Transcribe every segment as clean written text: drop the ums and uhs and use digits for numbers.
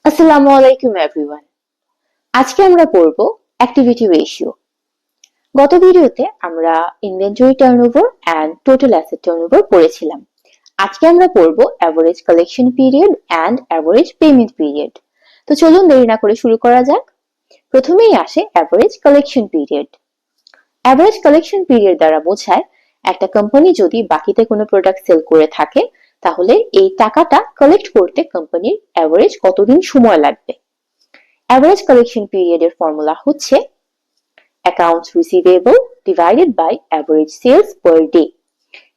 আসসালামু আলাইকুম এভরিওয়ান। আজকে আমরা পড়ব অ্যাক্টিভিটি রেশিও। গত ভিডিওতে আমরা inventory turnover and total asset turnover পড়েছিলাম। আজকে আমরা পড়ব average collection period and average payment period. তো চলুন দেরি না করে শুরু করা যাক। প্রথমেই আসে average collection period. Average collection period দ্বারা বোঝায় একটা কোম্পানি যদি বাকিতে কোনো প্রোডাক্ট সেল করে থাকে তাহলে এই টাকাটা কালেক্ট করতে কোম্পানির অ্যাভারেজ কতদিন সময় লাগবে। Average collection period এর ফর্মুলা হচ্ছে accounts receivable divided by average sales per day।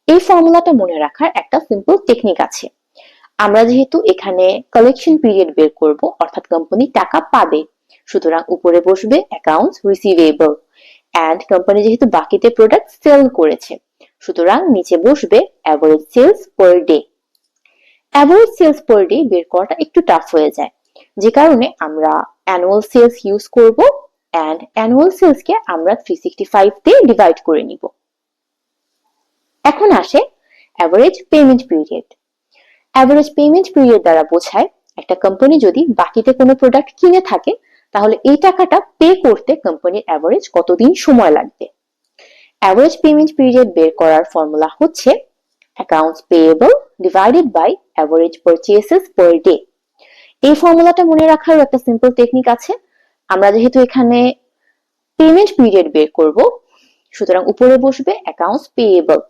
এই ফর্মুলাটা মনে রাখার একটা সিম্পল টেকনিক আছে। আমরা যেহেতু এখানে কালেকশন পিরিয়ড বের করব অর্থাৎ কোম্পানি টাকা পাবে, সুতরাং উপরে বসবে accounts receivable and কোম্পানি যেহেতু বাকিতে প্রোডাক্ট সেল করেছে সুতরাং নিচে বসবে average sales per day। Average sales per day বের করাটা একটু টাফ হয়ে যায়, যে কারণে আমরা অ্যানুয়াল সেলস ইউজ করব এন্ড অ্যানুয়াল সেলস কে আমরা 365 দিয়ে ডিভাইড করে নিব। এখন আসে average payment period. Average payment period দ্বারা বোঝায় একটা কোম্পানি যদি বাকিতে কোনো প্রোডাক্ট কিনে থাকে তাহলে এই টাকাটা পে করতে কোম্পানির অ্যাভারেজ কতদিন সময় লাগবে। অ্যাভারেজ পেমেন্ট পিরিয়ড বের করার ফর্মুলা হচ্ছে accounts payable divided by average purchases per day। এই ফর্মুলাটা মনে রাখার একটা সিম্পল টেকনিক আছে। আমরা যেহেতু এখানে পেমেন্ট পিরিয়ড বের করব সুতরাং উপরে বসবে accounts payable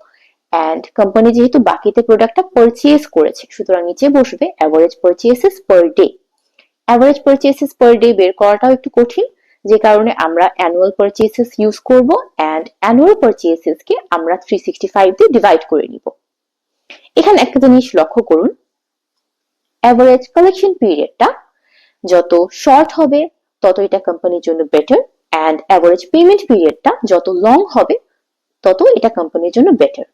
and কোম্পানি যেহেতু বাকিতে প্রোডাক্টটা পারচেজ করেছে সুতরাং নিচে বসবে average purchases per day। average purchases per day বের করাটাও একটু কঠিন, যে কারণে আমরা annual purchases ইউজ করব and annual purchases কে আমরা 365 দিয়ে ডিভাইড করে নিব। এখানে একটা জিনিস লক্ষ্য করুন, অ্যাভারেজ কালেকশন পিরিয়ডটা যত শর্ট হবে তত এটা কোম্পানির জন্য বেটার এন্ড অ্যাভারেজ পেমেন্ট পিরিয়ডটা যত লং হবে তত এটা কোম্পানির জন্য বেটার।